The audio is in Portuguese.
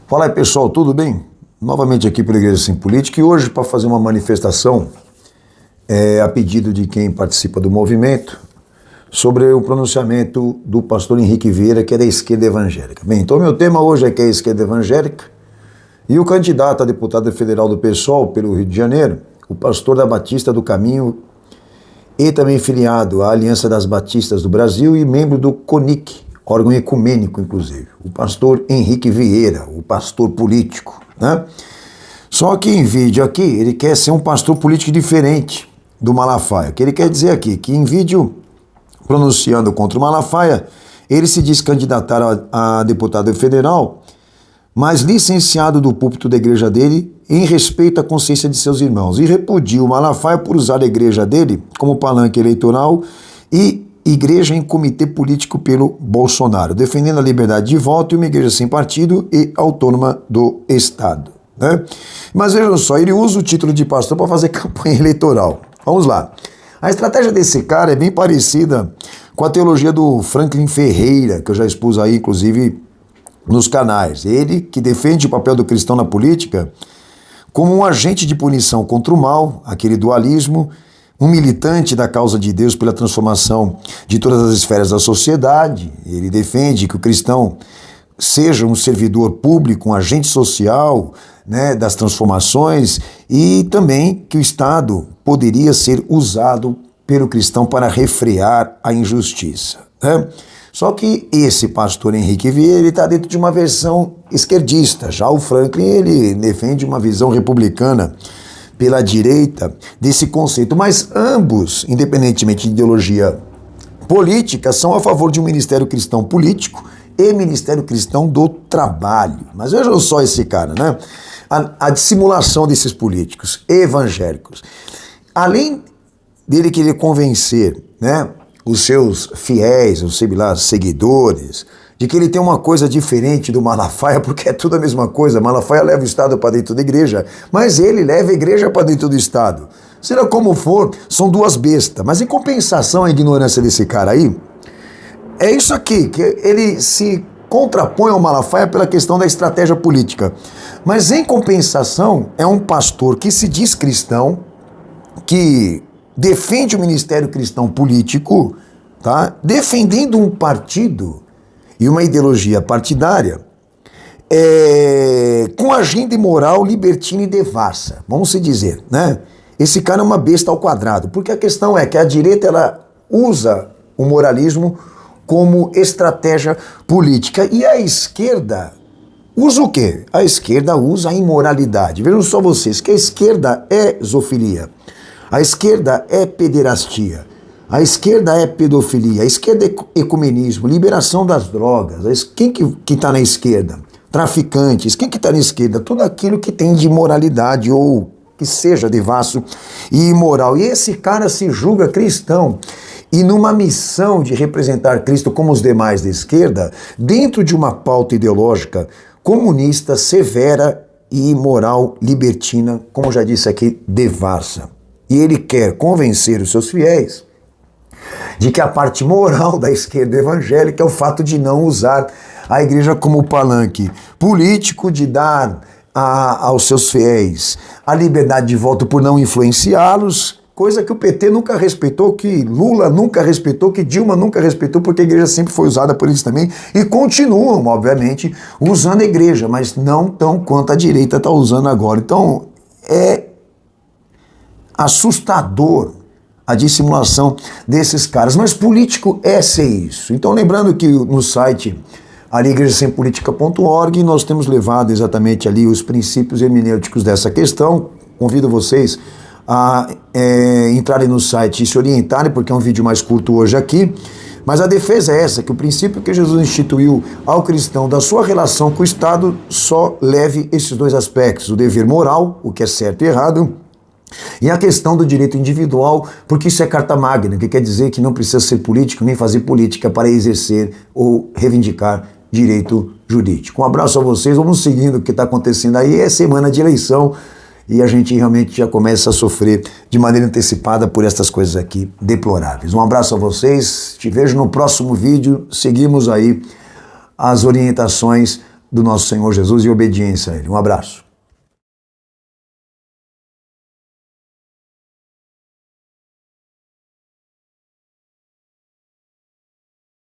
Fala aí, pessoal, tudo bem? Novamente aqui pela Igreja Sem Política e hoje para fazer uma manifestação a pedido de quem participa do movimento sobre o pronunciamento do pastor Henrique Vieira, que é da esquerda evangélica. Bem, então meu tema hoje é que é a esquerda evangélica e o candidato a deputado federal do PSOL pelo Rio de Janeiro, o pastor da Batista do Caminho e também filiado à Aliança das Batistas do Brasil e membro do CONIC, órgão ecumênico, inclusive, o pastor Henrique Vieira, o pastor político, né? Só que em vídeo aqui, ele quer ser um pastor político diferente do Malafaia. O que ele quer dizer aqui? Que em vídeo, pronunciando contra o Malafaia, ele se diz candidatar a deputado federal, mas licenciado do púlpito da igreja dele em respeito à consciência de seus irmãos, e repudia o Malafaia por usar a igreja dele como palanque eleitoral e igreja em comitê político pelo Bolsonaro, defendendo a liberdade de voto e uma igreja sem partido e autônoma do Estado, né? Mas vejam só, ele usa o título de pastor para fazer campanha eleitoral. Vamos lá. A estratégia desse cara é bem parecida com a teologia do Franklin Ferreira, que eu já expus aí, inclusive, nos canais. Ele que defende o papel do cristão na política como um agente de punição contra o mal, aquele dualismo, um militante da causa de Deus pela transformação de todas as esferas da sociedade. Ele defende que o cristão seja um servidor público, um agente social, né, das transformações, e também que o Estado poderia ser usado pelo cristão para refrear a injustiça, né? Só que esse pastor Henrique Vieira está dentro de uma versão esquerdista. Já o Franklin, ele defende uma visão republicana pela direita desse conceito, mas ambos, independentemente de ideologia política, são a favor de um ministério cristão político e ministério cristão do trabalho. Mas vejam só esse cara, né? A dissimulação desses políticos evangélicos. Além dele querer convencer, né, os seus fiéis, os seguidores, de que ele tem uma coisa diferente do Malafaia, porque é tudo a mesma coisa. Malafaia leva o Estado para dentro da igreja, mas ele leva a igreja para dentro do Estado. Seja como for, são duas bestas. Mas em compensação à ignorância desse cara aí, é isso aqui, que ele se contrapõe ao Malafaia pela questão da estratégia política. Mas em compensação, é um pastor que se diz cristão, que defende o ministério cristão político, tá? Defendendo um partido e uma ideologia partidária com agenda imoral, libertina e devassa, vamos se dizer, né? Esse cara é uma besta ao quadrado, porque a questão é que a direita ela usa o moralismo como estratégia política e a esquerda usa o quê? A esquerda usa a imoralidade. Vejam só vocês, que a esquerda é zoofilia, a esquerda é pederastia, a esquerda é pedofilia, a esquerda é ecumenismo, liberação das drogas. Quem que está na esquerda? Traficantes. Quem que está na esquerda? Tudo aquilo que tem de imoralidade ou que seja devasso e imoral. E esse cara se julga cristão e numa missão de representar Cristo como os demais da esquerda, dentro de uma pauta ideológica comunista, severa e imoral, libertina, como já disse aqui, devassa. E ele quer convencer os seus fiéis de que a parte moral da esquerda evangélica é o fato de não usar a igreja como palanque político, de dar aos seus fiéis a liberdade de voto por não influenciá-los, coisa que o PT nunca respeitou, que Lula nunca respeitou, que Dilma nunca respeitou, porque a igreja sempre foi usada por eles também, e continuam, obviamente, usando a igreja, mas não tão quanto a direita está usando agora. Então, é assustador a dissimulação desses caras, mas político é ser isso. Então, lembrando que no site ali igrejasempolitica.org nós temos levado exatamente ali os princípios hermenêuticos dessa questão. Convido vocês a entrarem no site e se orientarem, porque é um vídeo mais curto hoje aqui, mas a defesa é essa, que o princípio que Jesus instituiu ao cristão da sua relação com o Estado só leve esses dois aspectos, o dever moral, o que é certo e errado, e a questão do direito individual, porque isso é carta magna, que quer dizer que não precisa ser político nem fazer política para exercer ou reivindicar direito jurídico. Um abraço a vocês, vamos seguindo o que está acontecendo aí, é semana de eleição e a gente realmente já começa a sofrer de maneira antecipada por estas coisas aqui deploráveis. Um abraço a vocês, te vejo no próximo vídeo, seguimos aí as orientações do nosso Senhor Jesus e obediência a Ele. Um abraço.